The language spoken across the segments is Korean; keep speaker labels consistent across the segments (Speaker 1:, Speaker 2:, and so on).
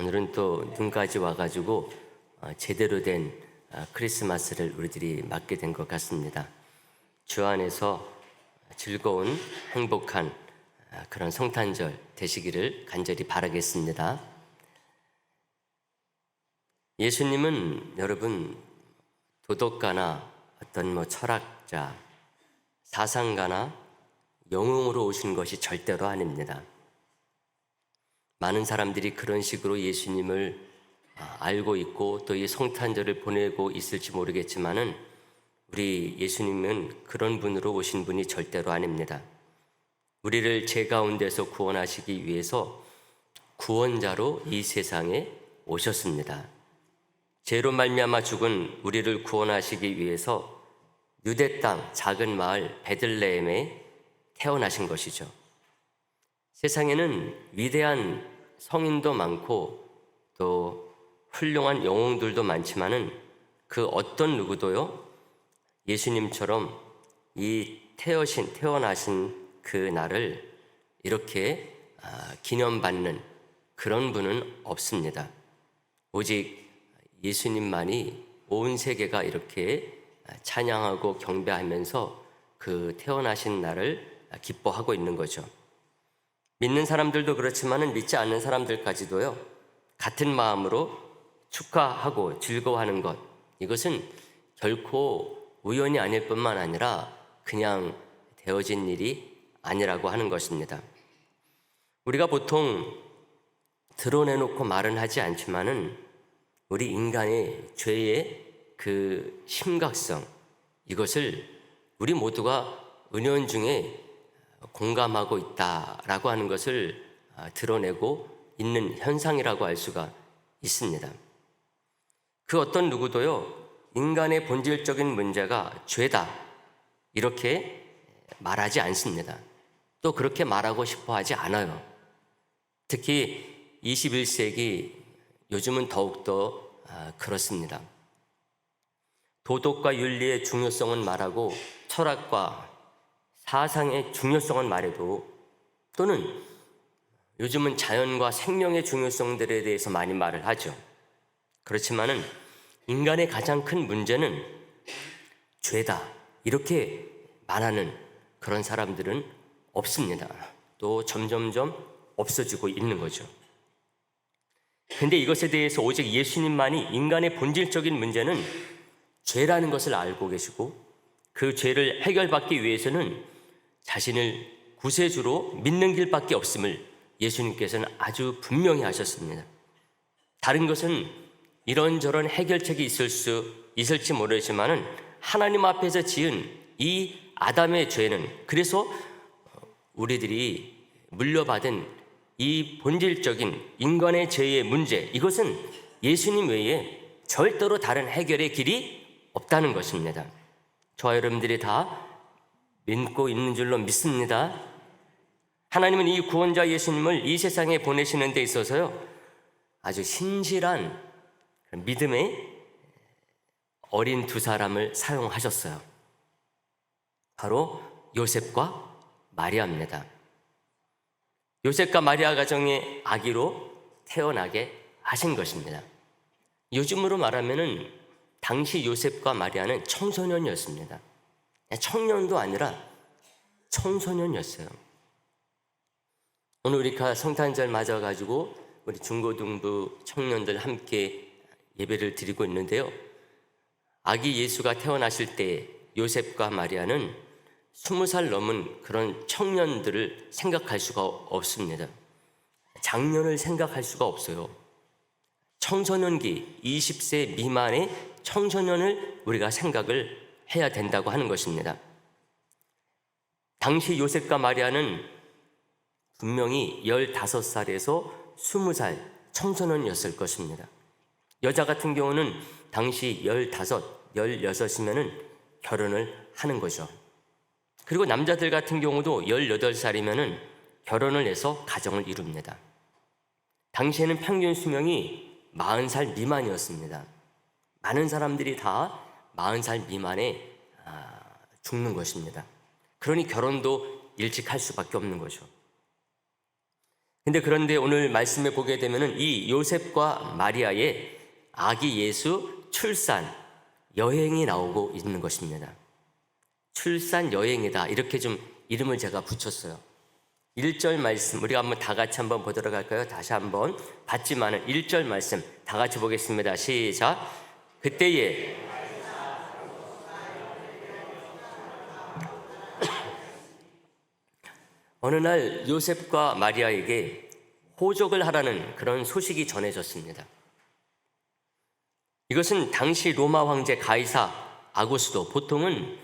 Speaker 1: 오늘은 또 눈까지 와가지고 제대로 된 크리스마스를 우리들이 맞게 된 것 같습니다. 주 안에서 즐거운 행복한 그런 성탄절 되시기를 간절히 바라겠습니다. 예수님은 여러분 도덕가나 어떤 철학자, 사상가나 영웅으로 오신 것이 절대로 아닙니다. 많은 사람들이 그런 식으로 예수님을 알고 있고 또 이 성탄절을 보내고 있을지 모르겠지만은 우리 예수님은 그런 분으로 오신 분이 절대로 아닙니다. 우리를 죄 가운데서 구원하시기 위해서 구원자로 이 세상에 오셨습니다. 죄로 말미암아 죽은 우리를 구원하시기 위해서 유대 땅 작은 마을 베들레헴에 태어나신 것이죠. 세상에는 위대한 성인도 많고 또 훌륭한 영웅들도 많지만은 그 어떤 누구도요 예수님처럼 이 태어나신 그 날을 이렇게 기념받는 그런 분은 없습니다. 오직 예수님만이 온 세계가 이렇게 찬양하고 경배하면서 그 태어나신 날을 기뻐하고 있는 거죠. 믿는 사람들도 그렇지만은 믿지 않는 사람들까지도요 같은 마음으로 축하하고 즐거워하는 것, 이것은 결코 우연이 아닐 뿐만 아니라 그냥 되어진 일이 아니라고 하는 것입니다. 우리가 보통 드러내놓고 말은 하지 않지만은 우리 인간의 죄의 그 심각성, 이것을 우리 모두가 은연중에 공감하고 있다라고 하는 것을 드러내고 있는 현상이라고 할 수가 있습니다. 그 어떤 누구도요 인간의 본질적인 문제가 죄다 이렇게 말하지 않습니다. 또 그렇게 말하고 싶어 하지 않아요. 특히 21세기 요즘은 더욱더 그렇습니다. 도덕과 윤리의 중요성은 말하고 철학과 사상의 중요성은 말해도 또는 요즘은 자연과 생명의 중요성들에 대해서 많이 말을 하죠. 그렇지만은 인간의 가장 큰 문제는 죄다 이렇게 말하는 그런 사람들은 없습니다. 또 점점점 없어지고 있는 거죠. 근데 이것에 대해서 오직 예수님만이 인간의 본질적인 문제는 죄라는 것을 알고 계시고 그 죄를 해결받기 위해서는 자신을 구세주로 믿는 길밖에 없음을 예수님께서는 아주 분명히 하셨습니다. 다른 것은 이런저런 해결책이 있을지 모르지만은 하나님 앞에서 지은 이 아담의 죄는, 그래서 우리들이 물려받은 이 본질적인 인간의 죄의 문제, 이것은 예수님 외에 절대로 다른 해결의 길이 없다는 것입니다. 저와 여러분들이 다 믿고 있는 줄로 믿습니다. 하나님은 이 구원자 예수님을 이 세상에 보내시는 데 있어서요 아주 신실한 믿음의 어린 두 사람을 사용하셨어요. 바로 요셉과 마리아입니다. 요셉과 마리아 가정의 아기로 태어나게 하신 것입니다. 요즘으로 말하면은 당시 요셉과 마리아는 청소년이었습니다. 청년도 아니라 청소년이었어요. 오늘 우리가 성탄절 맞아가지고 우리 중고등부 청년들 함께 예배를 드리고 있는데요. 아기 예수가 태어나실 때 요셉과 마리아는 20살 넘은 그런 청년들을 생각할 수가 없습니다. 장년을 생각할 수가 없어요. 청소년기 20세 미만의 청소년을 우리가 생각을 해야 된다고 하는 것입니다. 당시 요셉과 마리아는 분명히 15살에서 20살 청소년이었을 것입니다. 여자 같은 경우는 당시 15, 16이면 결혼을 하는 거죠. 그리고 남자들 같은 경우도 18살이면 결혼을 해서 가정을 이룹니다. 당시에는 평균 수명이 40살 미만이었습니다. 많은 사람들이 다 40살 미만에 죽는 것입니다. 그러니 결혼도 일찍 할 수밖에 없는 거죠. 근데 그런데 오늘 말씀에 보게 되면은 이 요셉과 마리아의 아기 예수 출산 여행이 나오고 있는 것입니다. 출산 여행이다. 이렇게 좀 이름을 제가 붙였어요. 1절 말씀 우리가 한번 다 같이 한번 보도록 할까요? 다시 한번 받지만은 1절 말씀 다 같이 보겠습니다. 시작. 그때에 어느 날 요셉과 마리아에게 호적을 하라는 그런 소식이 전해졌습니다. 이것은 당시 로마 황제 가이사 아구스도, 보통은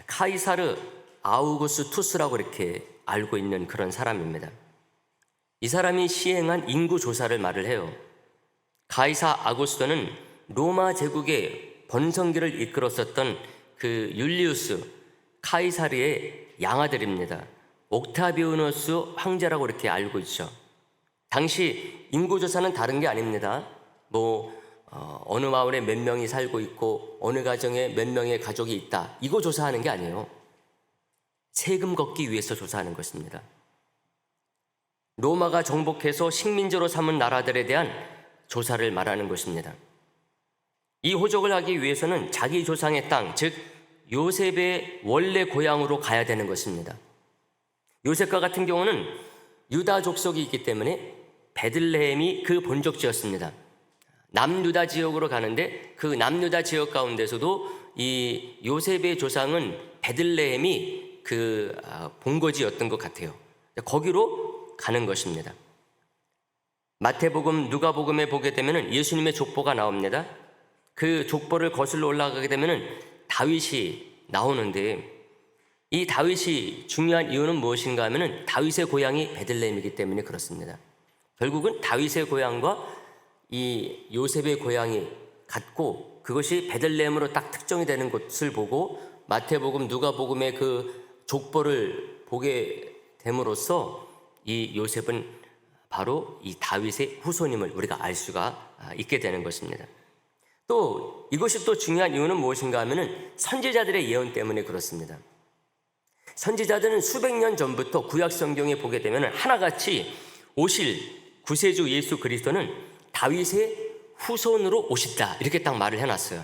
Speaker 1: 카이사르 아우구스투스라고 이렇게 알고 있는 그런 사람입니다. 이 사람이 시행한 인구 조사를 말을 해요. 가이사 아구스도는 로마 제국의 번성기를 이끌었었던 그 율리우스 카이사르의 양아들입니다. 옥타비우누스 황제라고 이렇게 알고 있죠. 당시 인구조사는 다른 게 아닙니다. 어느 마을에 몇 명이 살고 있고 어느 가정에 몇 명의 가족이 있다, 이거 조사하는 게 아니에요. 세금 걷기 위해서 조사하는 것입니다. 로마가 정복해서 식민지로 삼은 나라들에 대한 조사를 말하는 것입니다. 이 호적을 하기 위해서는 자기 조상의 땅, 즉 요셉의 원래 고향으로 가야 되는 것입니다. 요셉과 같은 경우는 유다 족속이 있기 때문에 베들레헴이 그 본적지였습니다. 남유다 지역으로 가는데 그 남유다 지역 가운데서도 이 요셉의 조상은 베들레헴이 그 본거지였던 것 같아요. 거기로 가는 것입니다. 마태복음, 누가복음에 보게 되면 예수님의 족보가 나옵니다. 그 족보를 거슬러 올라가게 되면 다윗이 나오는데, 이 다윗이 중요한 이유는 무엇인가 하면 다윗의 고향이 베들레헴이기 때문에 그렇습니다. 결국은 다윗의 고향과 이 요셉의 고향이 같고, 그것이 베들레헴으로 딱 특정이 되는 것을 보고 마태복음, 누가복음의 그 족보를 보게 됨으로써 이 요셉은 바로 이 다윗의 후손임을 우리가 알 수가 있게 되는 것입니다. 또 이것이 또 중요한 이유는 무엇인가 하면 선지자들의 예언 때문에 그렇습니다. 선지자들은 수백 년 전부터 구약 성경에 보게 되면 하나같이 오실 구세주 예수 그리스도는 다윗의 후손으로 오시다, 이렇게 딱 말을 해놨어요.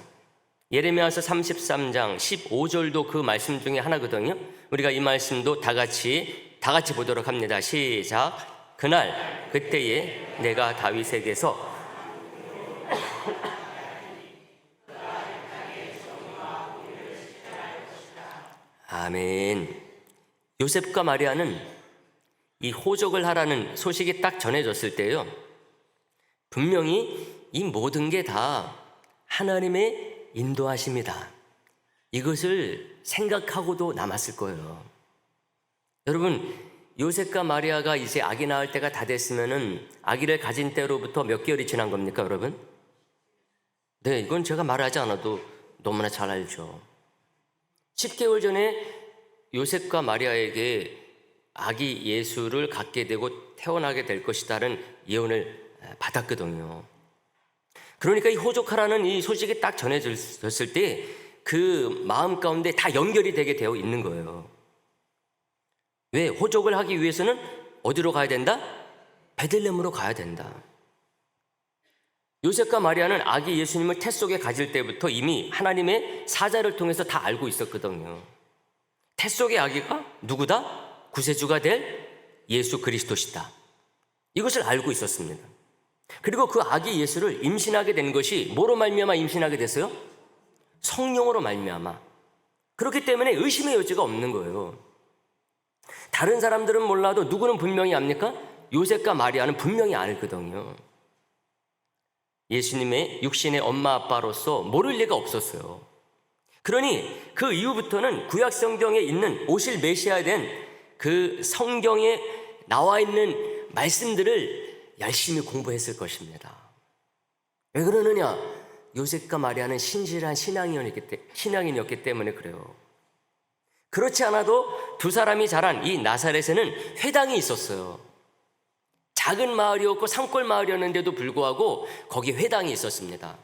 Speaker 1: 예레미야서 33장 15절도 그 말씀 중에 하나거든요. 우리가 이 말씀도 다 같이 보도록 합니다. 시작. 그날 그때에 내가 다윗에게서 아멘. 요셉과 마리아는 이 호적을 하라는 소식이 딱 전해졌을 때요, 분명히 이 모든 게 다 하나님의 인도하심이다, 이것을 생각하고도 남았을 거예요. 여러분, 요셉과 마리아가 이제 아기 낳을 때가 다 됐으면은 아기를 가진 때로부터 몇 개월이 지난 겁니까, 여러분? 네, 이건 제가 말하지 않아도 너무나 잘 알죠. 10개월 전에 요셉과 마리아에게 아기 예수를 갖게 되고 태어나게 될 것이다라는 예언을 받았거든요. 그러니까 이 호적하라는 이 소식이 딱 전해졌을 때 그 마음 가운데 다 연결이 되게 되어 있는 거예요. 왜? 호적을 하기 위해서는 어디로 가야 된다? 베들레헴으로 가야 된다. 요셉과 마리아는 아기 예수님을 태 속에 가질 때부터 이미 하나님의 사자를 통해서 다 알고 있었거든요. 태 속의 아기가 누구다? 구세주가 될 예수 그리스도시다, 이것을 알고 있었습니다. 그리고 그 아기 예수를 임신하게 된 것이 뭐로 말미암아 임신하게 됐어요? 성령으로 말미암아. 그렇기 때문에 의심의 여지가 없는 거예요. 다른 사람들은 몰라도 누구는 분명히 압니까? 요셉과 마리아는 분명히 알거든요. 예수님의 육신의 엄마 아빠로서 모를 리가 없었어요. 그러니 그 이후부터는 구약 성경에 있는 오실 메시아에 대한 그 성경에 나와 있는 말씀들을 열심히 공부했을 것입니다. 왜 그러느냐? 요셉과 마리아는 신실한 신앙인이었기 때문에 그래요. 그렇지 않아도 두 사람이 자란 이 나사렛에는 회당이 있었어요. 작은 마을이었고 산골 마을이었는데도 불구하고 거기 회당이 있었습니다.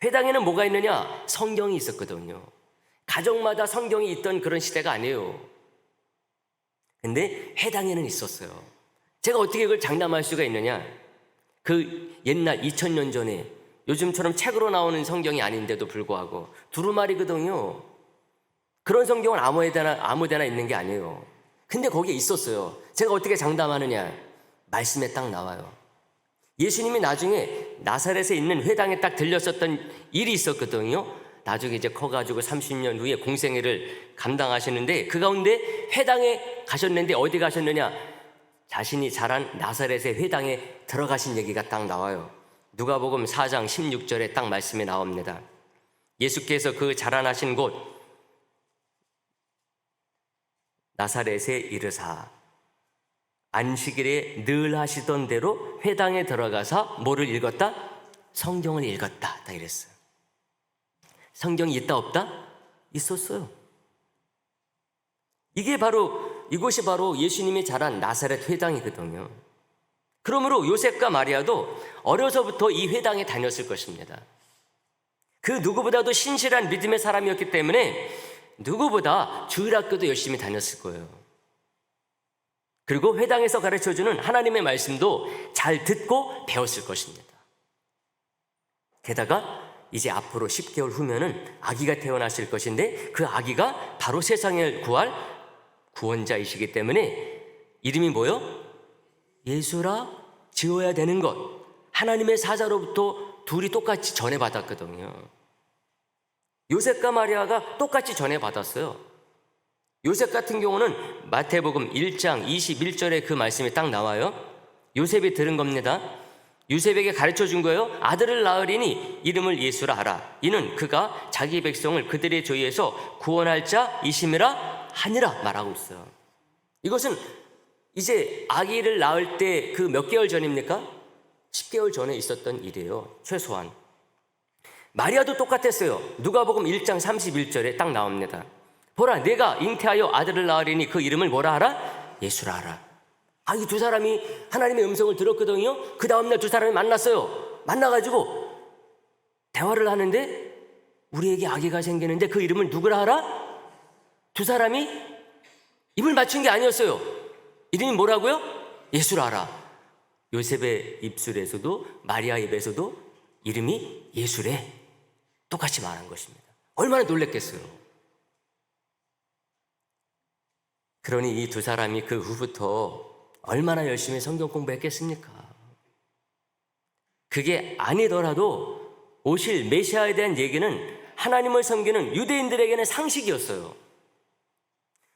Speaker 1: 회당에는 뭐가 있느냐? 성경이 있었거든요. 가정마다 성경이 있던 그런 시대가 아니에요. 근데 회당에는 있었어요. 제가 어떻게 그걸 장담할 수가 있느냐? 그 옛날 2000년 전에 요즘처럼 책으로 나오는 성경이 아닌데도 불구하고 두루마리거든요. 그런 성경은 아무데나 있는 게 아니에요. 근데 거기에 있었어요. 제가 어떻게 장담하느냐? 말씀에 딱 나와요. 예수님이 나중에 나사렛에 있는 회당에 딱 들렸었던 일이 있었거든요. 나중에 이제 커가지고 30년 후에 공생애를 감당하시는데 그 가운데 회당에 가셨는데 어디 가셨느냐? 자신이 자란 나사렛의 회당에 들어가신 얘기가 딱 나와요. 누가복음 4장 16절에 딱 말씀이 나옵니다. 예수께서 그 자라나신 곳 나사렛에 이르사 안식일에 늘 하시던 대로 회당에 들어가서 뭐를 읽었다? 성경을 읽었다. 딱 이랬어요. 성경이 있다 없다? 있었어요. 이곳이 바로 예수님이 자란 나사렛 회당이거든요. 그러므로 요셉과 마리아도 어려서부터 이 회당에 다녔을 것입니다. 그 누구보다도 신실한 믿음의 사람이었기 때문에 누구보다 주일학교도 열심히 다녔을 거예요. 그리고 회당에서 가르쳐주는 하나님의 말씀도 잘 듣고 배웠을 것입니다. 게다가 이제 앞으로 10개월 후면은 아기가 태어나실 것인데 그 아기가 바로 세상을 구할 구원자이시기 때문에 이름이 뭐요? 예수라 지어야 되는 것. 하나님의 사자로부터 둘이 똑같이 전해받았거든요. 요셉과 마리아가 똑같이 전해받았어요. 요셉 같은 경우는 마태복음 1장 21절에 그 말씀이 딱 나와요. 요셉이 들은 겁니다. 요셉에게 가르쳐 준 거예요. 아들을 낳으리니 이름을 예수라 하라. 이는 그가 자기 백성을 그들의 죄에서 구원할 자이심이라 하니라 말하고 있어요. 이것은 이제 아기를 낳을 때 그 몇 개월 전입니까? 10개월 전에 있었던 일이에요. 최소한. 마리아도 똑같았어요. 누가복음 1장 31절에 딱 나옵니다. 보라, 내가 잉태하여 아들을 낳으리니 그 이름을 뭐라 하라? 예수라 하라. 이 두 사람이 하나님의 음성을 들었거든요. 그 다음날 두 사람이 만났어요. 만나가지고 대화를 하는데 우리에게 아기가 생기는데 그 이름을 누구라 하라? 두 사람이 입을 맞춘 게 아니었어요. 이름이 뭐라고요? 예수라 하라. 요셉의 입술에서도 마리아 입에서도 이름이 예수래. 똑같이 말한 것입니다. 얼마나 놀랬겠어요. 그러니 이 두 사람이 그 후부터 얼마나 열심히 성경 공부했겠습니까? 그게 아니더라도 오실 메시아에 대한 얘기는 하나님을 섬기는 유대인들에게는 상식이었어요.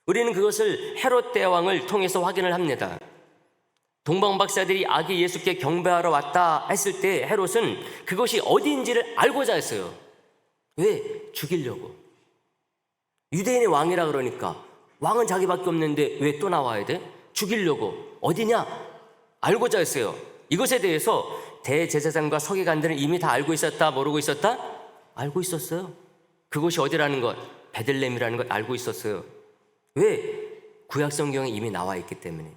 Speaker 1: 우리는 그것을 헤롯 대왕을 통해서 확인을 합니다. 동방박사들이 아기 예수께 경배하러 왔다 했을 때 헤롯은 그것이 어디인지를 알고자 했어요. 왜? 죽이려고. 유대인의 왕이라 그러니까 왕은 자기밖에 없는데 왜 또 나와야 돼? 죽이려고. 어디냐? 알고자 했어요. 이것에 대해서 대제사장과 서기관들은 이미 다 알고 있었다? 모르고 있었다? 알고 있었어요. 그곳이 어디라는 것, 베들레헴이라는 것 알고 있었어요. 왜? 구약 성경에 이미 나와 있기 때문에.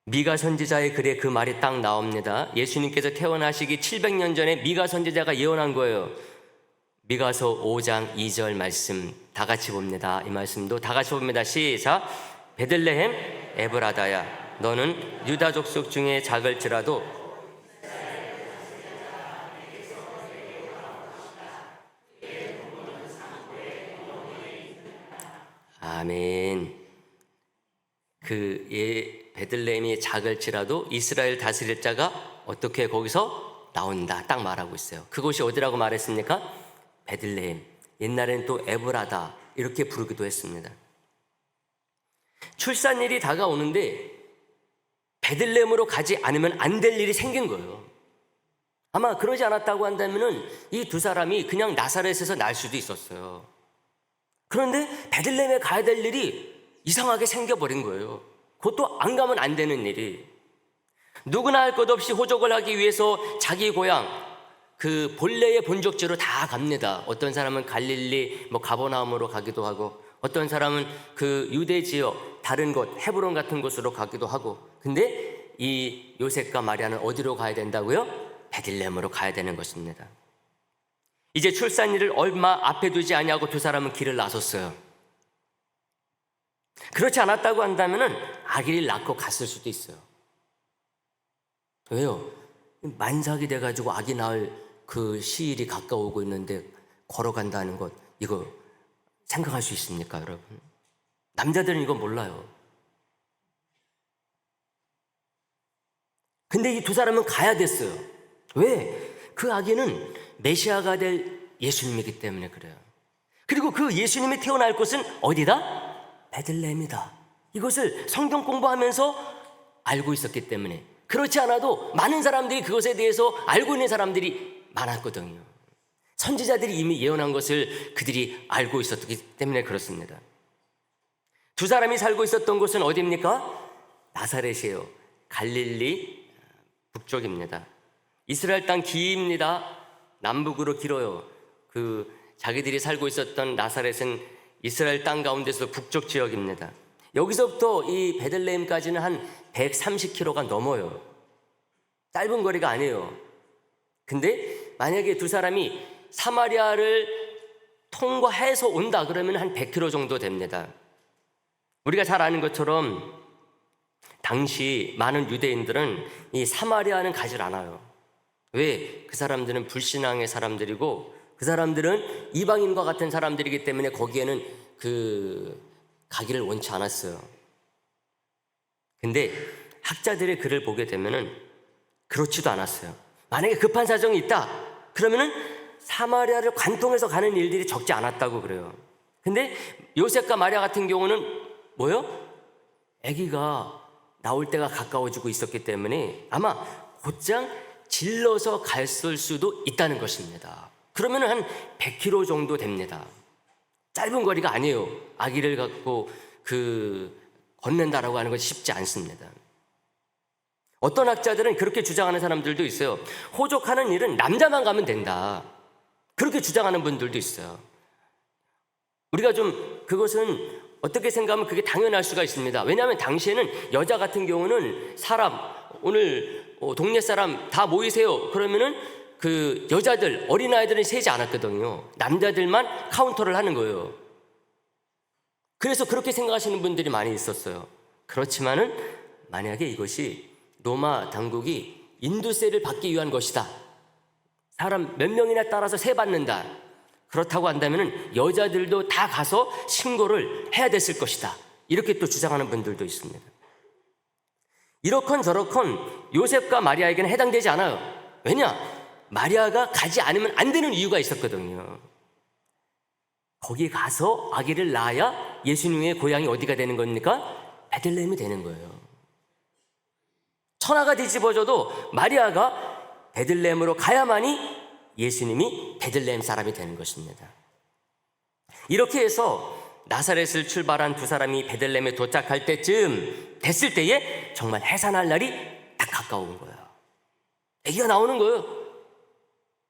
Speaker 1: 미가 선지자의 글에 그 말이 딱 나옵니다. 예수님께서 태어나시기 700년 전에 미가 선지자가 예언한 거예요. 미가서 5장 2절 말씀 다 같이 봅니다. 이 말씀도 다 같이 봅니다. 시작. 베들레헴 에브라다야, 너는 유다 족속 중에 작을지라도 아멘. 베들레헴이 작을지라도 이스라엘 다스릴 자가 어떻게 거기서 나온다 딱 말하고 있어요. 그곳이 어디라고 말했습니까? 베들레헴. 옛날에는 또 에브라다 이렇게 부르기도 했습니다. 출산일이 다가오는데 베들레헴으로 가지 않으면 안 될 일이 생긴 거예요. 아마 그러지 않았다고 한다면은 이 두 사람이 그냥 나사렛에서 날 수도 있었어요. 그런데 베들레헴에 가야 될 일이 이상하게 생겨버린 거예요. 그것도 안 가면 안 되는 일이. 누구나 할 것 없이 호적을 하기 위해서 자기 고향 그 본래의 본적지로 다 갑니다. 어떤 사람은 갈릴리 가버나움으로 가기도 하고, 어떤 사람은 그 유대 지역 다른 곳 헤브론 같은 곳으로 가기도 하고. 근데 이 요셉과 마리아는 어디로 가야 된다고요? 베들레헴으로 가야 되는 것입니다. 이제 출산일을 얼마 앞에 두지 아니하고 두 사람은 길을 나섰어요. 그렇지 않았다고 한다면은 아기를 낳고 갔을 수도 있어요. 왜요? 만삭이 돼가지고 아기 낳을 그 시일이 가까워오고 있는데 걸어간다는 것, 이거 생각할 수 있습니까, 여러분? 남자들은 이거 몰라요. 근데 이 두 사람은 가야 됐어요. 왜? 그 아기는 메시아가 될 예수님이기 때문에 그래요. 그리고 그 예수님이 태어날 곳은 어디다? 베들레헴이다. 이것을 성경 공부하면서 알고 있었기 때문에, 그렇지 않아도 많은 사람들이 그것에 대해서 알고 있는 사람들이 많았거든요. 선지자들이 이미 예언한 것을 그들이 알고 있었기 때문에 그렇습니다. 두 사람이 살고 있었던 곳은 어디입니까? 나사렛이에요. 갈릴리 북쪽입니다. 이스라엘 땅 깁니다. 남북으로 길어요. 자기들이 살고 있었던 나사렛은 이스라엘 땅 가운데서 북쪽 지역입니다. 여기서부터 이 베들레헴까지는 한 130km가 넘어요. 짧은 거리가 아니에요. 근데 만약에 두 사람이 사마리아를 통과해서 온다 그러면 한 100km 정도 됩니다. 우리가 잘 아는 것처럼 당시 많은 유대인들은 이 사마리아는 가질 않아요. 왜? 그 사람들은 불신앙의 사람들이고 그 사람들은 이방인과 같은 사람들이기 때문에 거기에는 가기를 원치 않았어요. 근데 학자들의 글을 보게 되면은 그렇지도 않았어요. 만약에 급한 사정이 있다 그러면은 사마리아를 관통해서 가는 일들이 적지 않았다고 그래요. 근데 요셉과 마리아 같은 경우는 뭐요? 아기가 나올 때가 가까워지고 있었기 때문에 아마 곧장 질러서 갔을 수도 있다는 것입니다. 그러면 한 100km 정도 됩니다. 짧은 거리가 아니에요. 아기를 갖고 건넨다라고 하는 것이 쉽지 않습니다. 어떤 학자들은 그렇게 주장하는 사람들도 있어요. 호족하는 일은 남자만 가면 된다. 그렇게 주장하는 분들도 있어요. 우리가 좀 그것은 어떻게 생각하면 그게 당연할 수가 있습니다. 왜냐하면 당시에는 여자 같은 경우는 오늘 동네 사람 다 모이세요 그러면은 그 여자들, 어린아이들은 세지 않았거든요. 남자들만 카운터를 하는 거예요. 그래서 그렇게 생각하시는 분들이 많이 있었어요. 그렇지만은 만약에 이것이 로마 당국이 인두세를 받기 위한 것이다, 사람 몇 명이나 따라서 세 받는다, 그렇다고 한다면 여자들도 다 가서 신고를 해야 됐을 것이다, 이렇게 또 주장하는 분들도 있습니다. 이렇건 저렇건 요셉과 마리아에게는 해당되지 않아요. 왜냐? 마리아가 가지 않으면 안 되는 이유가 있었거든요. 거기 가서 아기를 낳아야 예수님의 고향이 어디가 되는 겁니까? 베들레헴이 되는 거예요. 천하가 뒤집어져도 마리아가 베들레헴으로 가야만이 예수님이 베들레헴 사람이 되는 것입니다. 이렇게 해서 나사렛을 출발한 두 사람이 베들레헴에 도착할 때쯤 됐을 때에 정말 해산할 날이 딱 가까운 거예요. 아기가 나오는 거예요.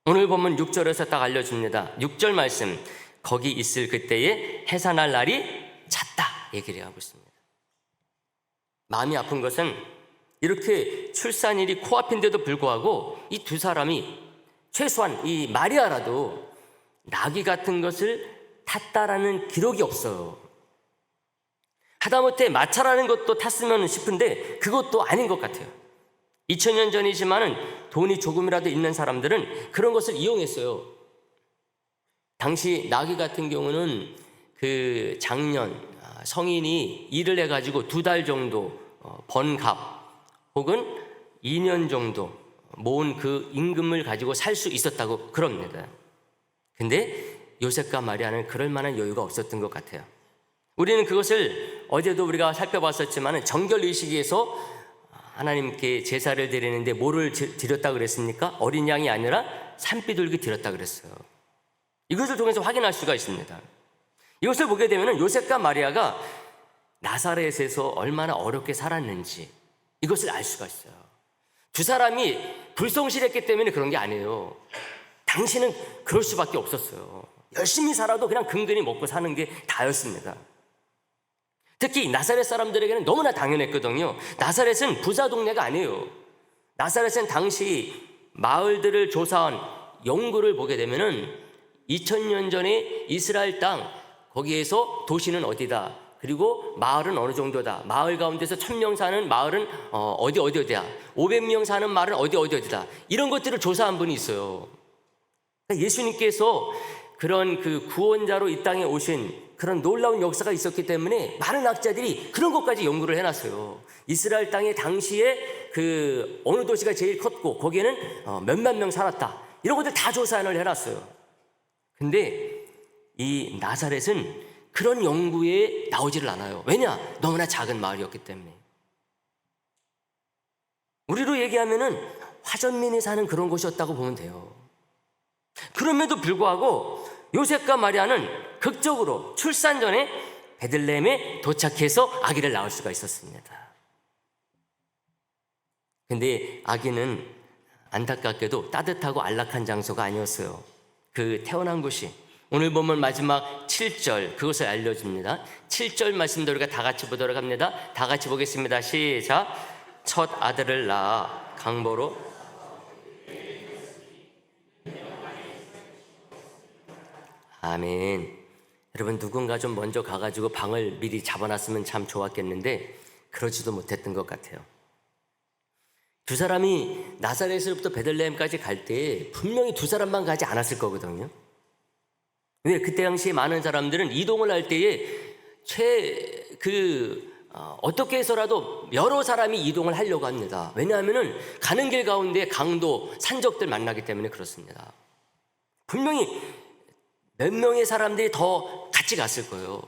Speaker 1: 오늘 보면 6절에서 딱 알려줍니다. 6절 말씀, 거기 있을 그때에 해산할 날이 찼다 얘기를 하고 있습니다. 마음이 아픈 것은 이렇게 출산일이 코앞인데도 불구하고 이 두 사람이 최소한 이 마리아라도 나귀 같은 것을 탔다라는 기록이 없어요. 하다못해 마차라는 것도 탔으면 싶은데 그것도 아닌 것 같아요. 2000년 전이지만은 돈이 조금이라도 있는 사람들은 그런 것을 이용했어요. 당시 나귀 같은 경우는 그 장년 성인이 일을 해가지고 2달 정도 번 값 혹은 2년 정도 모은 그 임금을 가지고 살 수 있었다고 그럽니다. 근데 요셉과 마리아는 그럴 만한 여유가 없었던 것 같아요. 우리는 그것을 어제도 우리가 살펴봤었지만 정결의식에서 하나님께 제사를 드리는데 뭐를 드렸다 그랬습니까? 어린 양이 아니라 산비둘기 드렸다 그랬어요. 이것을 통해서 확인할 수가 있습니다. 이것을 보게 되면 요셉과 마리아가 나사렛에서 얼마나 어렵게 살았는지 이것을 알 수가 있어요. 두 사람이 불성실했기 때문에 그런 게 아니에요. 당신은 그럴 수밖에 없었어요. 열심히 살아도 그냥 근근히 먹고 사는 게 다였습니다. 특히 나사렛 사람들에게는 너무나 당연했거든요. 나사렛은 부자 동네가 아니에요. 나사렛은 당시 마을들을 조사한 연구를 보게 되면은 2000년 전에 이스라엘 땅 거기에서 도시는 어디다? 그리고 마을은 어느 정도다. 마을 가운데서 1000명 사는 마을은 어디야. 500명 사는 마을은 어디다. 이런 것들을 조사한 분이 있어요. 그러니까 예수님께서 그런 그 구원자로 이 땅에 오신 그런 놀라운 역사가 있었기 때문에 많은 학자들이 그런 것까지 연구를 해놨어요. 이스라엘 땅에 당시에 그 어느 도시가 제일 컸고 거기에는 몇만 명 살았다. 이런 것들 다 조사를 해놨어요. 근데 이 나사렛은 그런 연구에 나오지를 않아요. 왜냐? 너무나 작은 마을이었기 때문에. 우리로 얘기하면은 화전민이 사는 그런 곳이었다고 보면 돼요. 그럼에도 불구하고 요셉과 마리아는 극적으로 출산 전에 베들레헴에 도착해서 아기를 낳을 수가 있었습니다. 근데 아기는 안타깝게도 따뜻하고 안락한 장소가 아니었어요. 그 태어난 곳이 오늘 보면 마지막 7절 그것을 알려줍니다. 7절 말씀도 우리가 다 같이 보도록 합니다. 다 같이 보겠습니다. 시작. 첫 아들을 낳아 강보로 아멘. 여러분 누군가 좀 먼저 가가지고 방을 미리 잡아놨으면 참 좋았겠는데 그러지도 못했던 것 같아요. 두 사람이 나사렛으로부터 베들레헴까지 갈 때 분명히 두 사람만 가지 않았을 거거든요. 왜? 그때 당시에 많은 사람들은 이동을 할 때에 어떻게 해서라도 여러 사람이 이동을 하려고 합니다. 왜냐하면은 가는 길 가운데 강도, 산적들 만나기 때문에 그렇습니다. 분명히 몇 명의 사람들이 더 같이 갔을 거예요.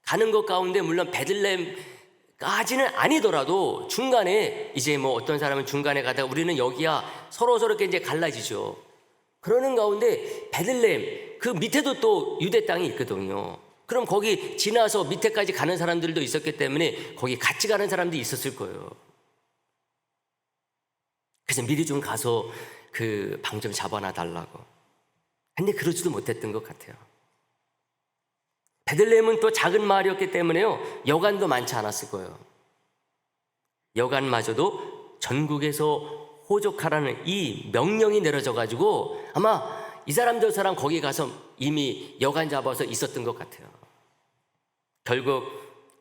Speaker 1: 가는 것 가운데 물론 베들레헴까지는 아니더라도 중간에 이제 뭐 어떤 사람은 중간에 가다가 우리는 여기야 서로 이렇게 이제 갈라지죠. 그러는 가운데 베들레헴 그 밑에도 또 유대 땅이 있거든요. 그럼 거기 지나서 밑에까지 가는 사람들도 있었기 때문에 거기 같이 가는 사람들이 있었을 거예요. 그래서 미리 좀 가서 그 방 좀 잡아놔 달라고. 근데 그러지도 못했던 것 같아요. 베들레헴은 또 작은 마을이었기 때문에요. 여관도 많지 않았을 거예요. 여관마저도 전국에서 호족하라는 이 명령이 내려져 가지고 아마 이 사람 저 사람 거기 가서 이미 여관 잡아서 있었던 것 같아요. 결국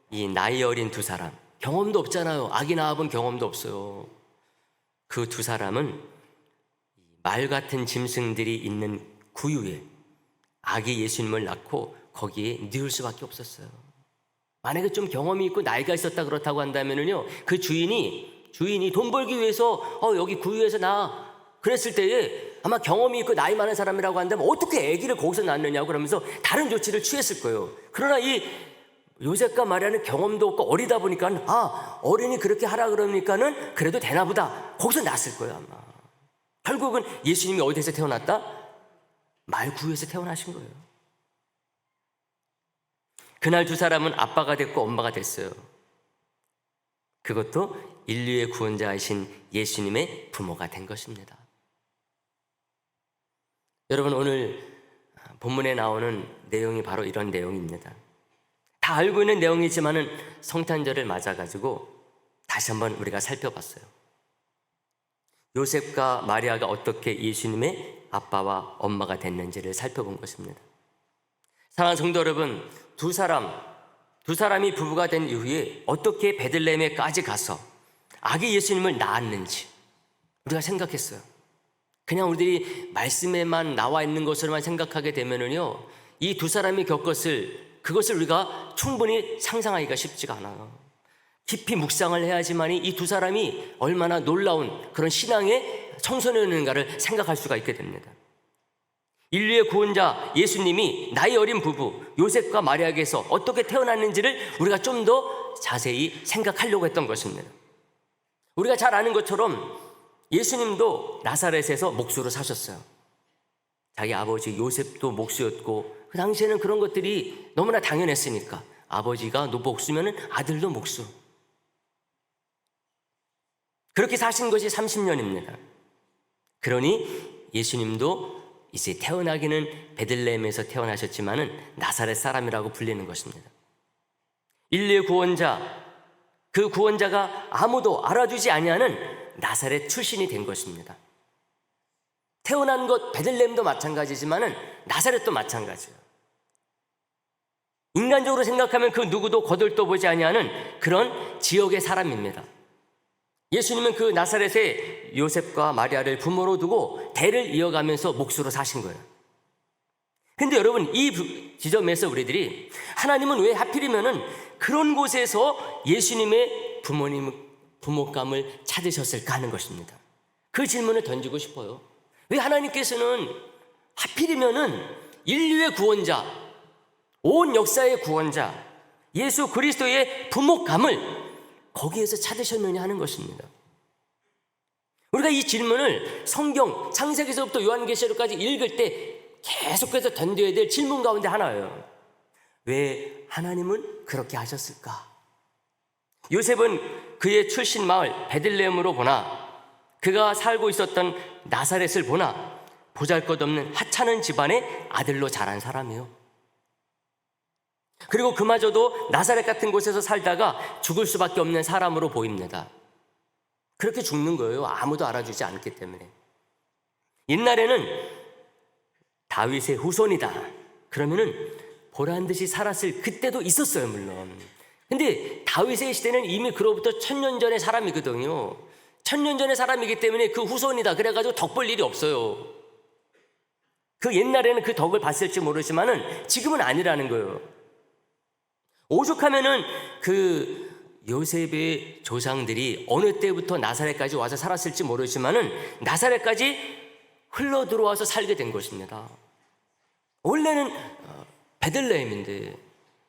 Speaker 1: 이 나이 어린 두 사람, 경험도 없잖아요. 아기 낳아본 경험도 없어요. 그 두 사람은 말 같은 짐승들이 있는 구유에 아기 예수님을 낳고 거기에 뉘을 수밖에 없었어요. 만약에 좀 경험이 있고 나이가 있었다 그렇다고 한다면은요, 그 주인이 돈 벌기 위해서 여기 구유에서 낳아 그랬을 때에 아마 경험이 있고 나이 많은 사람이라고 한다면 어떻게 아기를 거기서 낳느냐고 그러면서 다른 조치를 취했을 거예요. 그러나 이 요셉과 마리아는 경험도 없고 어리다 보니까 어린이 그렇게 하라 그러니까는 그래도 되나 보다 거기서 낳았을 거예요. 아마 결국은 예수님이 어디에서 태어났다? 말구유에서 태어나신 거예요. 그날 두 사람은 아빠가 됐고 엄마가 됐어요. 그것도 인류의 구원자이신 예수님의 부모가 된 것입니다. 여러분 오늘 본문에 나오는 내용이 바로 이런 내용입니다. 다 알고 있는 내용이지만은 성탄절을 맞아가지고 다시 한번 우리가 살펴봤어요. 요셉과 마리아가 어떻게 예수님의 아빠와 엄마가 됐는지를 살펴본 것입니다. 사랑하는 성도 여러분, 두 사람이 부부가 된 이후에 어떻게 베들레헴에까지 가서 아기 예수님을 낳았는지 우리가 생각했어요. 그냥 우리들이 말씀에만 나와 있는 것으로만 생각하게 되면은요, 이 두 사람이 그것을 우리가 충분히 상상하기가 쉽지가 않아요. 깊이 묵상을 해야지만이 이 두 사람이 얼마나 놀라운 그런 신앙의 청소년인가를 생각할 수가 있게 됩니다. 인류의 구원자 예수님이 나이 어린 부부 요셉과 마리아에게서 어떻게 태어났는지를 우리가 좀 더 자세히 생각하려고 했던 것입니다. 우리가 잘 아는 것처럼 예수님도 나사렛에서 목수로 사셨어요. 자기 아버지 요셉도 목수였고 그 당시에는 그런 것들이 너무나 당연했으니까 아버지가 목수면 아들도 목수. 그렇게 사신 것이 30년입니다. 그러니 예수님도 이제 태어나기는 베들레헴에서 태어나셨지만은 나사렛 사람이라고 불리는 것입니다. 인류의 구원자, 그 구원자가 아무도 알아주지 아니하는 나사렛 출신이 된 것입니다. 태어난 것 베들레헴도 마찬가지지만은 나사렛도 마찬가지예요. 인간적으로 생각하면 그 누구도 거들떠보지 아니하는 그런 지역의 사람입니다. 예수님은 그 나사렛의 요셉과 마리아를 부모로 두고 대를 이어가면서 몫으로 사신 거예요. 근데 여러분, 이 지점에서 우리들이 하나님은 왜 하필이면은 그런 곳에서 예수님의 부모감을 찾으셨을까 하는 것입니다. 그 질문을 던지고 싶어요. 왜 하나님께서는 하필이면은 인류의 구원자, 온 역사의 구원자 예수 그리스도의 부모감을 거기에서 찾으셨느냐 하는 것입니다. 우리가 이 질문을 성경 창세기서부터 요한계시록까지 읽을 때 계속해서 던져야 될 질문 가운데 하나예요. 왜 하나님은 그렇게 하셨을까? 요셉은 그의 출신 마을 베들레헴으로 보나, 그가 살고 있었던 나사렛을 보나 보잘것없는 하찮은 집안의 아들로 자란 사람이에요. 그리고 그마저도 나사렛 같은 곳에서 살다가 죽을 수밖에 없는 사람으로 보입니다. 그렇게 죽는 거예요. 아무도 알아주지 않기 때문에. 옛날에는 다윗의 후손이다 그러면은 보란 듯이 살았을 그때도 있었어요, 물론. 근데 다윗의 시대는 이미 그로부터 1000년 전의 사람이거든요. 1000년 전의 사람이기 때문에 그 후손이다 그래가지고 덕 볼 일이 없어요. 그 옛날에는 그 덕을 봤을지 모르지만은 지금은 아니라는 거예요. 오죽하면은 그 요셉의 조상들이 어느 때부터 나사렛까지 와서 살았을지 모르지만은 나사렛까지 흘러 들어와서 살게 된 것입니다. 원래는 베들레헴인데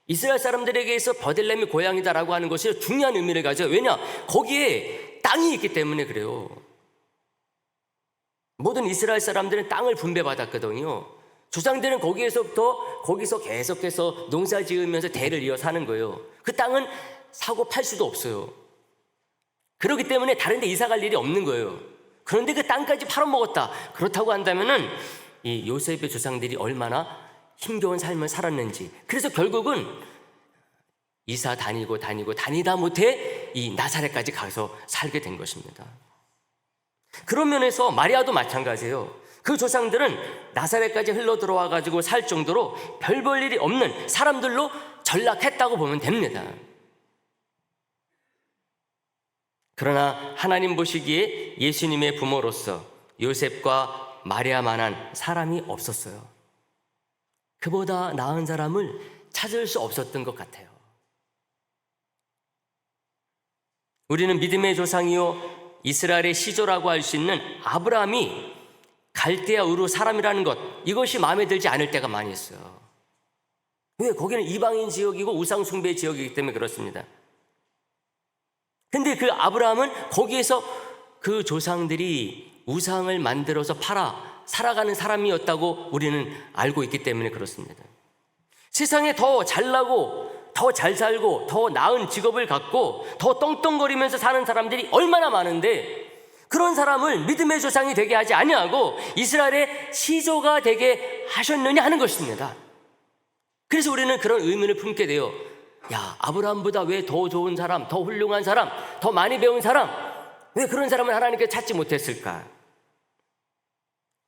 Speaker 1: 이스라엘 사람들에게서 베들레헴이 고향이다라고 하는 것이 중요한 의미를 가져요. 왜냐? 거기에 땅이 있기 때문에 그래요. 모든 이스라엘 사람들은 땅을 분배받았거든요. 조상들은 거기서 계속해서 농사 지으면서 대를 이어 사는 거예요. 그 땅은 사고 팔 수도 없어요. 그렇기 때문에 다른 데 이사 갈 일이 없는 거예요. 그런데 그 땅까지 팔아먹었다. 그렇다고 한다면은 이 요셉의 조상들이 얼마나 힘겨운 삶을 살았는지. 그래서 결국은 이사 다니다 못해 이 나사렛까지 가서 살게 된 것입니다. 그런 면에서 마리아도 마찬가지예요. 그 조상들은 나사렛까지 흘러 들어와 가지고 살 정도로 별 볼 일이 없는 사람들로 전락했다고 보면 됩니다. 그러나 하나님 보시기에 예수님의 부모로서 요셉과 마리아만한 사람이 없었어요. 그보다 나은 사람을 찾을 수 없었던 것 같아요. 우리는 믿음의 조상이요 이스라엘의 시조라고 할 수 있는 아브라함이 갈대아 우르 사람이라는 것, 이것이 마음에 들지 않을 때가 많이 있어요. 왜? 거기는 이방인 지역이고 우상 숭배 지역이기 때문에 그렇습니다. 근데 그 아브라함은 거기에서 그 조상들이 우상을 만들어서 팔아 살아가는 사람이었다고 우리는 알고 있기 때문에 그렇습니다. 세상에 더 잘나고 더 잘 살고 더 나은 직업을 갖고 더 떵떵거리면서 사는 사람들이 얼마나 많은데 그런 사람을 믿음의 조상이 되게 하지 아니하고 이스라엘의 시조가 되게 하셨느냐 하는 것입니다. 그래서 우리는 그런 의문을 품게 돼요. 야, 아브라함보다 왜 더 좋은 사람, 더 훌륭한 사람, 더 많이 배운 사람, 왜 그런 사람을 하나님께 찾지 못했을까?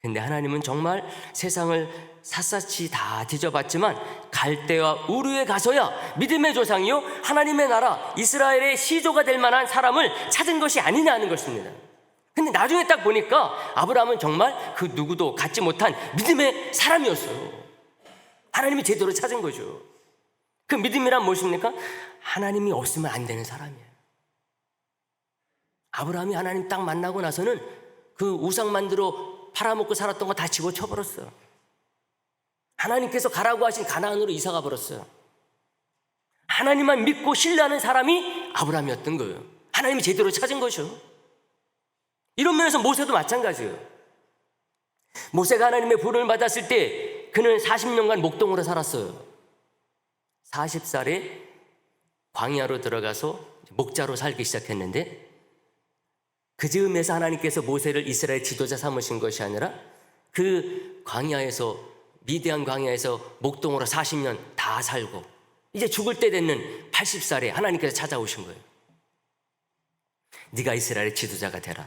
Speaker 1: 근데 하나님은 정말 세상을 샅샅이 다 뒤져봤지만 갈대와 우르에 가서야 믿음의 조상이요 하나님의 나라 이스라엘의 시조가 될 만한 사람을 찾은 것이 아니냐 하는 것입니다. 근데 나중에 딱 보니까 아브라함은 정말 그 누구도 갖지 못한 믿음의 사람이었어요. 하나님이 제대로 찾은 거죠. 그 믿음이란 무엇입니까? 하나님이 없으면 안 되는 사람이에요. 아브라함이 하나님 딱 만나고 나서는 그 우상 만들어 팔아먹고 살았던 거 다 집어쳐버렸어요. 하나님께서 가라고 하신 가나안으로 이사가 버렸어요. 하나님만 믿고 신뢰하는 사람이 아브라함이었던 거예요. 하나님이 제대로 찾은 거죠. 이런 면에서 모세도 마찬가지예요. 모세가 하나님의 부름을 받았을 때 그는 40년간 목동으로 살았어요. 40살에 광야로 들어가서 목자로 살기 시작했는데 그 즈음에서 하나님께서 모세를 이스라엘 지도자 삼으신 것이 아니라 그 광야에서 미디안 광야에서 목동으로 40년 다 살고 이제 죽을 때 됐는 80살에 하나님께서 찾아오신 거예요. 네가 이스라엘의 지도자가 되라.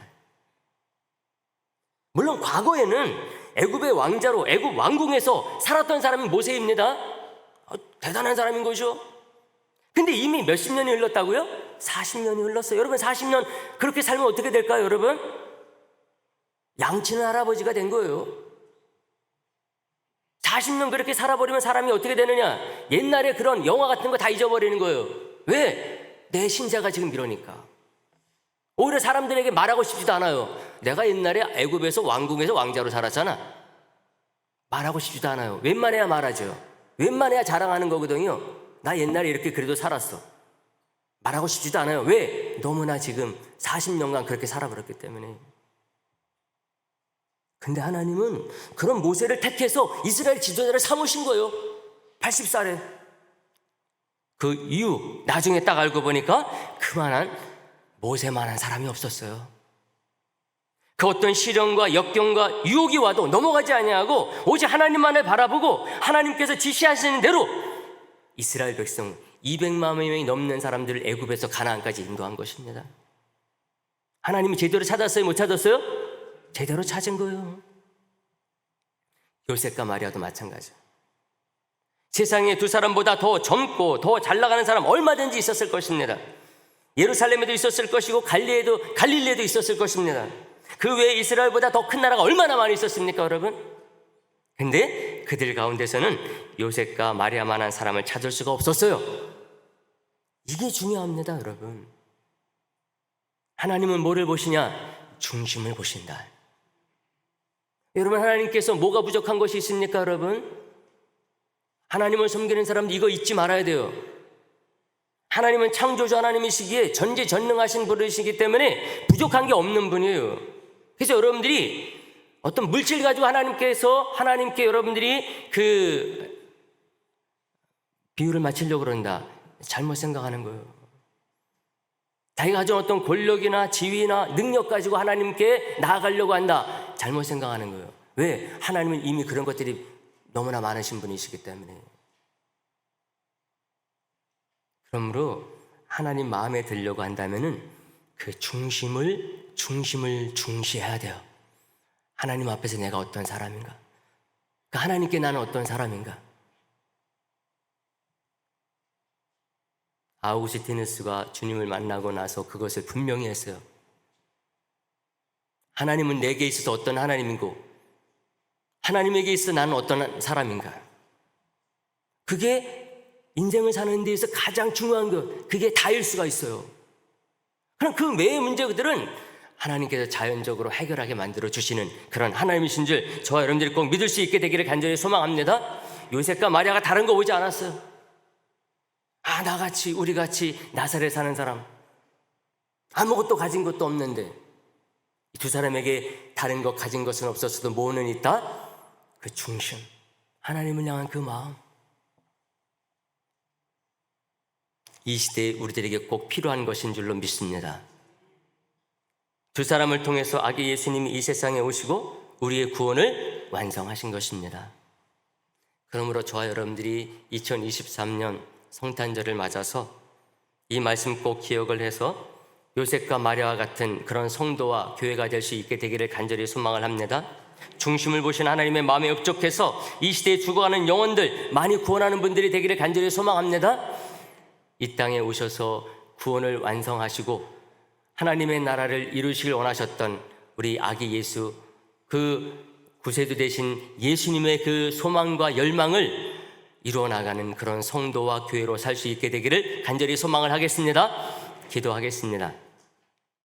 Speaker 1: 물론 과거에는 애굽의 왕자로 애굽 왕궁에서 살았던 사람이 모세입니다. 대단한 사람인 거죠. 근데 이미 몇십 년이 흘렀다고요? 40년이 흘렀어요. 여러분 40년 그렇게 살면 어떻게 될까요, 여러분? 양치는 할아버지가 된 거예요. 40년 그렇게 살아버리면 사람이 어떻게 되느냐? 옛날에 그런 영화 같은 거 다 잊어버리는 거예요. 왜? 내 신자가 지금 이러니까. 오히려 사람들에게 말하고 싶지도 않아요. 내가 옛날에 애굽에서 왕궁에서 왕자로 살았잖아. 말하고 싶지도 않아요. 웬만해야 말하죠. 웬만해야 자랑하는 거거든요. 나 옛날에 이렇게 그래도 살았어. 말하고 싶지도 않아요. 왜? 너무나 지금 40년간 그렇게 살아버렸기 때문에. 근데 하나님은 그런 모세를 택해서 이스라엘 지도자를 삼으신 거예요. 80살에. 그 이유 나중에 딱 알고 보니까 그만한 모세만한 사람이 없었어요. 그 어떤 시련과 역경과 유혹이 와도 넘어가지 아니하고 오직 하나님만을 바라보고 하나님께서 지시하시는 대로 이스라엘 백성 200만 명이 넘는 사람들을 애굽에서 가나안까지 인도한 것입니다. 하나님이 제대로 찾았어요? 못 찾았어요? 제대로 찾은 거예요. 요셉과 마리아도 마찬가지예요. 세상에 두 사람보다 더 젊고 더 잘 나가는 사람 얼마든지 있었을 것입니다. 예루살렘에도 있었을 것이고 갈릴리에도 있었을 것입니다. 그 외에 이스라엘보다 더 큰 나라가 얼마나 많이 있었습니까, 여러분? 근데 그들 가운데서는 요셉과 마리아만한 사람을 찾을 수가 없었어요. 이게 중요합니다, 여러분. 하나님은 뭐를 보시냐? 중심을 보신다. 여러분, 하나님께서 뭐가 부족한 것이 있습니까, 여러분? 하나님을 섬기는 사람들 이거 잊지 말아야 돼요. 하나님은 창조주 하나님이시기에 전지전능하신 분이시기 때문에 부족한 게 없는 분이에요. 그래서 여러분들이 어떤 물질 가지고 하나님께 여러분들이 그 비유를 맞추려고 그런다. 잘못 생각하는 거예요. 자기가 가진 어떤 권력이나 지위나 능력 가지고 하나님께 나아가려고 한다. 잘못 생각하는 거예요. 왜? 하나님은 이미 그런 것들이 너무나 많으신 분이시기 때문에. 그러므로 하나님 마음에 들려고 한다면은 그 중심을 중시해야 돼요. 하나님 앞에서 내가 어떤 사람인가? 그 하나님께 나는 어떤 사람인가? 아우구스티누스가 주님을 만나고 나서 그것을 분명히 했어요. 하나님은 내게 있어서 어떤 하나님이고 하나님에게 있어 나는 어떤 사람인가? 그게 인생을 사는 데에서 가장 중요한 것, 그게 다일 수가 있어요. 그럼 그 외의 문제들은 하나님께서 자연적으로 해결하게 만들어 주시는 그런 하나님이신 줄 저와 여러분들이 꼭 믿을 수 있게 되기를 간절히 소망합니다. 요셉과 마리아가 다른 거 오지 않았어요. 나같이 우리같이 나사렛 사는 사람, 아무것도 가진 것도 없는데 이 두 사람에게 다른 것 가진 것은 없었어도 뭐는 있다? 그 중심, 하나님을 향한 그 마음. 이 시대에 우리들에게 꼭 필요한 것인 줄로 믿습니다. 두 사람을 통해서 아기 예수님이 이 세상에 오시고 우리의 구원을 완성하신 것입니다. 그러므로 저와 여러분들이 2023년 성탄절을 맞아서 이 말씀 꼭 기억을 해서 요셉과 마리아와 같은 그런 성도와 교회가 될 수 있게 되기를 간절히 소망을 합니다. 중심을 보신 하나님의 마음에 흡족해서 이 시대에 죽어가는 영혼들 많이 구원하는 분들이 되기를 간절히 소망합니다. 이 땅에 오셔서 구원을 완성하시고 하나님의 나라를 이루시길 원하셨던 우리 아기 예수, 그 구세주 되신 예수님의 그 소망과 열망을 이루어 나가는 그런 성도와 교회로 살 수 있게 되기를 간절히 소망을 하겠습니다. 기도하겠습니다.